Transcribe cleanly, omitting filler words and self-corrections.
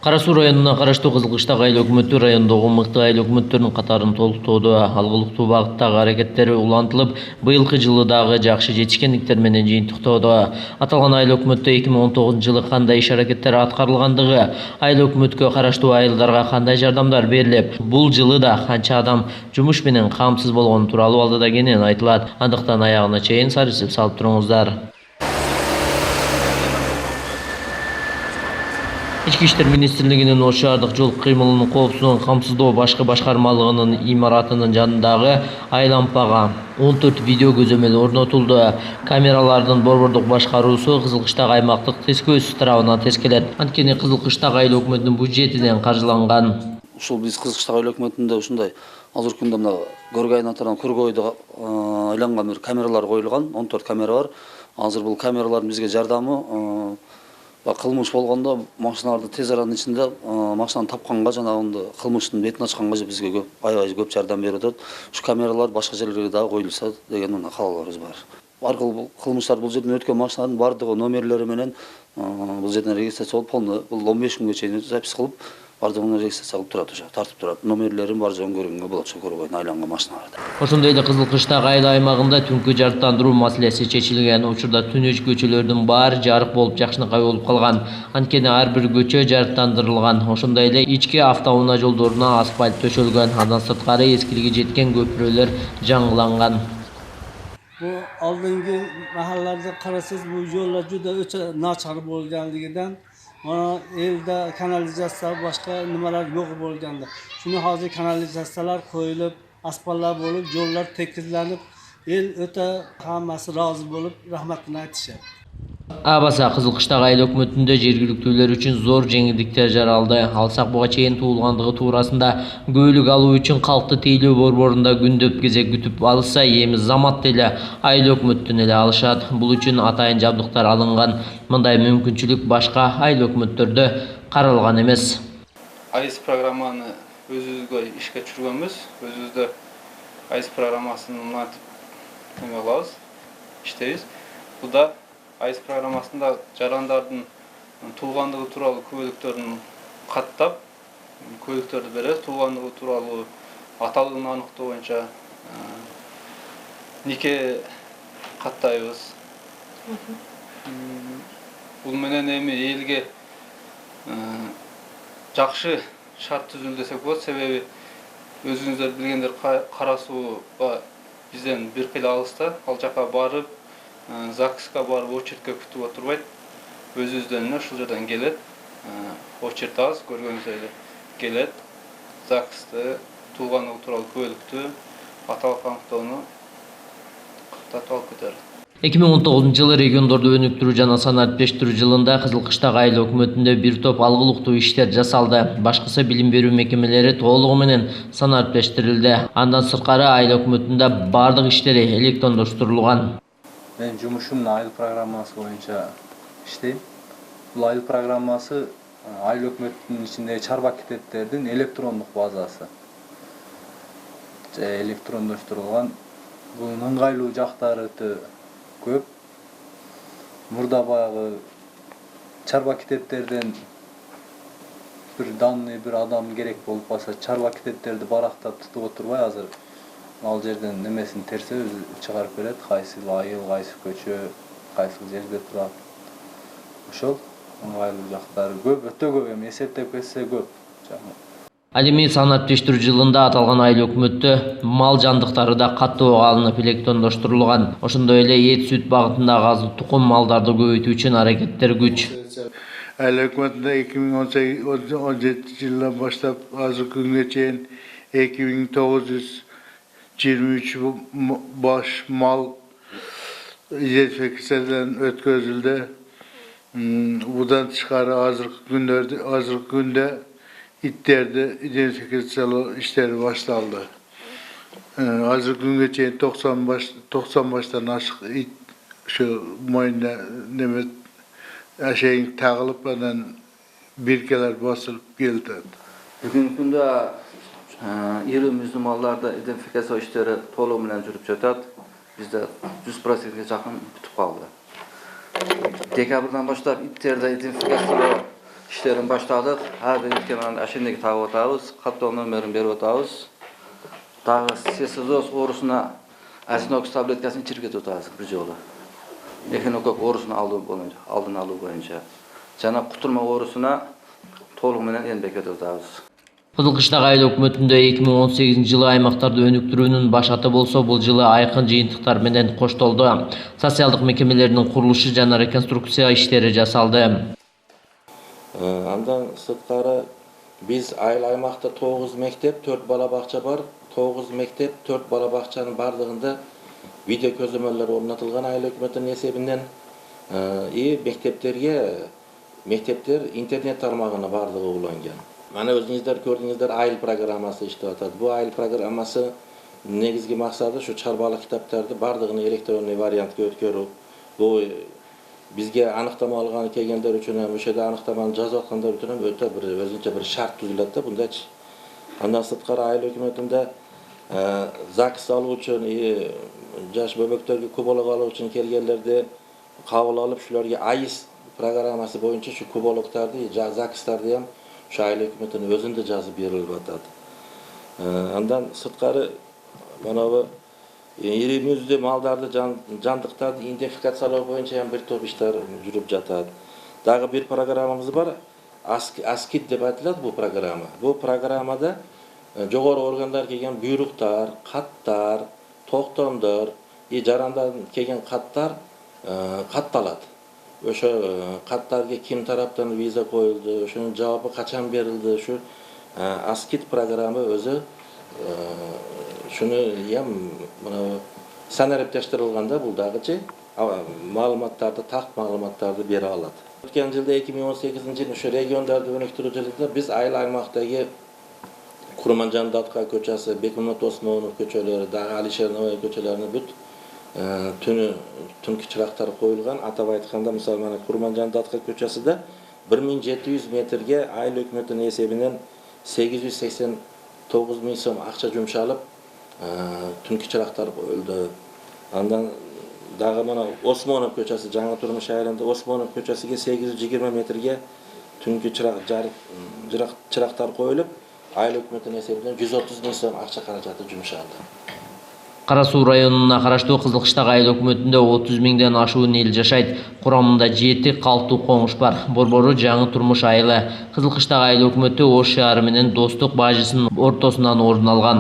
Кара Суу районуна караштуу Кызылкыштак айыл өкмөтү райондогу мыкты айыл өкмөттөрүнүн катарын толуктоодо алгылыктуу багыттагы аракеттери улантылып, быйылкы жылы дагы жакшы жетишкендиктер менен жыйынтыктоодо. Аталган айыл өкмөттө 2019-жылы кандай иш аракеттер аткарылгандыгы, айыл өкмөткө караштуу айылдарга кандай жардамдар берилип, бул жылы да канча адам жумуш менен камсыз болгону тууралуу алдыда кенен айтылат. Андыктан аягына чейин сарысып салып туруңуздар. Ички иштер министрлигинин Ош шаардык жол кыймылынын коопсуздугун камсыздоо башкы башкармалыгынын имаратынын жанындагы айлампага 14 видео көзөмөл орнотулду. Камералардын борбордук башкаруусу Кызылкыштак аймактык тескөөсү тарабынан тескелет. Анткени Кызылкыштак айыл өкмөтүнүн бюджетинен каржыланган. Ушул биз Кызылкыштак айыл өкмөтүндө ушундай азыркы күндө мына көргөй айнаттардан көргөйдө айланган бир камералар коюлган, 14 камера бар. Азыр бул камералардын бизге жардамы кылмыш болгондо машиналарды тез аранын ичинде машинаны тапканга жанагындай кылмыштын бетин ачканга бизге аябай көп жардам берип атат. Ушу камералар башка жерлерге дагы коюлса деген мына каалообуз бар. Аркылуу кылмыштар бул жерден өткөн машиналардын бардыгы номерлери менен бул жерден регистрация болуп, полный бул 15 күнгө чейин запись кылып, бардыгына регистрация кылып турат, тартып турат. Номерлерин бар жоон көргөнгө болот, көргөйдөн айланган машиналарда. Ошондой эле Кызылкыштак айыл аймагында түнкү жарыктандыруу маселеси чечилген. Учурда түнөч көчөлөрдүн баары жарык болуп, жакшынакай болуп калган. Анткени ар бир көчө жарыктандырылган. Ошондой эле ички автоунаа жолдоруна асфальт төшөлгөн. Андан сырткары эскилиги жеткен көпүрөлөр жаңыланган. Bu aldığınki mahallarda karasız bu yollar juda öte naçar bolganligidan mana elde kanalizasiya başka nimalar yo'q bo'lganda. Shuni hozir kanalizatsiyalar qo'yilib, asfaltlar bo'lib, yo'llar tekizlanib, el o'ta hammasi rozi bo'lib, rahmatini aytishadi. Абаса Кызылкыштак айыл өкмөтүндө жергиликтүүлөр үчүн зор жеңилдиктер жаралды. Алсак буга чейин туулгандыгы туурасында көйлүк алуу үчүн калкты тейлөө борборунда күндөп кезек күтүп алышса, эми замат деле айыл өкмөттөн эле алышат. Бул үчүн атайын жабдыктар алынган. Мындай мүмкүнчүлүк башка айыл өкмөттөрдө каралган эмес. АИС программаны өзүбүзгө ишке түшүргөнбүз. Өзүбүздө АИС программасын мынтип эме кылабыз, иштейбиз. Буда АИС программасында жарандардын туулгандыгы тууралуу күбөлүктөрүн каттап, күбөлүктөрдү беребиз. Туулгандыгы тууралуу аталыгын аныктоо боюнча нике каттайбыз. Бул менен эми элге жакшы шарт түзүл десек болот. Себеби өзүңүздөр билгендер Кара Сууга бизден бир кыйла алыста. Ал жака барып ЗАГСка барып очередке күтүп отурбайт. Өзүбүздөн ушул жерден келет. Очеред аз, көргөнүздөй эле келет. ЗАГСты, туулгандыгы тууралуу күбөлүктү, аталык аныктоону каттатып алып кетет. 2019-жылы региондорду өнүктүрүү жана санариптештирүү жылында Кызылкыштак айыл өкмөтүндө бир топ алгылыктуу иштер жасалды. Башкысы билим берүү мекемелери толугу менен санариптештирилди. Андан сырткары айыл өкмөтүндө бардык иштери электрондоштурулган. Мен жумушум айыл программасы боюнча иштейм. Бул айыл программасы айыл өкмөтүнүн ичиндеги чарба кететтердин электрондук базасы. Электрондоштурулган. Бунун ыңгайлуу жактары көп. Мурда баягы чарба кететтерден бир данный бир адам керек болуп калса, чарба кететтерди барактап тутуп отурбай, азыр ал жерден немесин терсе өзү чыгарып берет. Кайсы айыл, кайсы көчө, кайсы жерде турат. Ошол ыңгайлуу жактары көп, өтө көп, эми эсептеп кетсе көп. Ал эми санариптештирүү жылында аталган айыл өкмөттө мал жандыктары да каттоо алынып электрондоштурулган. Ошондой эле эт сүт багытындагы азы тукум малдарды көбөйтүү үчүн аракеттер күч. Айыл өкмөтүндө 2017 жылдан баштап азыркы күнгө чейин 2923 баш мал идентификациядан өткөзүлдү. Будан тышкары азыркы күндө itтерди идентификациялоо иштери башталды. Азыркы күнгө чейин 90 баштан ашык ит ошо мойнуна неме ашейин тагылып, анан биркелер басылып келди. Бүгүнкү күндө ири мүздүү малларды идентификациялоо иштери толугу менен жүрүп жатат. Бизде 100%ге жакын бүтүп калды. Декабрдан баштап иттерди идентификациялоо işlerini başladık. Her bir ülkenin aşındaki tabi atağız. Kaptan numarını berip atağız. Dağı sessiz orusuna Azinox tabletkasını içirip atağız bir jolu. Ekinokok orusunu aldın aluu boyunca. Jana kuturma orusuna toluq menen enbek atağız. Kızılkışlak айыл өкмөтүндө 2018 жылы аймактарды өнүктүрүүнүн башаты болсо, бул жылы айкын жыйынтыктар менен коштолду. Социалдык мекемелердин курулушу жана реконструкция иштери жасалды. Андан сырткары биз айыл аймакта 9 мектеп, 4 бала бакча бар. 9 мектеп, 4 бала бакчанын бардыгында видео көзөмөлдөр орнотулган айыл өкмөтүнүн эсебинен. Мектептер интернет тармагына бардыгы уланган. Mana özünüzler gördüğünüzler ayıl programması işte atad. Bu ayıl programması negizgi maksadı şu çarbalı kitaplarda bardığını elektronlu variantga ötkөрүү. Bu bizge anıktama algan kelgenler üçün hem öşede anıktamanı жазып atkanlar üçün hem öte bir özünce bir şart düzület de bunda hiç. Andan sırtkara ayıl hükümetinde ZAKS aluu üçün, jaş böböktörgü kubolog aluu üçün kelgenlerde kabul alıp şularga AIS programması boyunca şu kubologtardı, ZAKS'tardı hem şu ayıl hükümetinin özünde жазып berilip atadi. Andan sırtkары mana bu yerimizde maldardı, jandıktardı identifikatsiyalao boyunca hem bir top işler жүрүп жатат. Dagı bir programmamız var. ASKID dep aytılат bu programma. Bu programmada jogorу organlar kelgen buyruktar, kattar, toktomdor, jarandan kelgen kattar kattalат. O'sha katlarga kim tarafdan viza qo'yildi, o'shaning javobi qachon berildi, shu ASKID programma o'zi shuni ham mana sanariptashtirilganda buldagıçı ma'lumotlarni, taq ma'lumotlarni bera oladi. O'tgan yilda 2018-yil o'sha regionlarda önüktürücülükte biz ayıl aymakdagi Kurmanjan Datka ko'chasi, Bekmurod Osmonov ko'chalari, Dag'i Alisher Navoiy ko'chalarini tunki chiraqlar qo'yilgan. Atab aytganda, misol mana Kurmanjan Datka ko'chasida 1700 metrga ayıl hökümetining esebinden 889 ming so'm aqcha jumshalib, tunki chiraqlar qo'yildi. Andan Dag'i mana Osmonov ko'chasi, Жаңы Turmush shahrida Osmonov ko'chasiga 820 metrga tunki chiraqlar qo'yilib, ayıl hökümetining esebinden 130 ming so'm aqcha qarajati jumshaldi. Кара Суу районуна караштуу Кызылкыштак айыл өкмөтүндө 30 миңден ашуун эл жашайт. Курамында 7 калктуу коңуш бар. Борбору Жаңы Турмуш айылы. Кызылкыштак айыл өкмөтү Ош шаары менен Достук бажысынын ортосунан орун алган.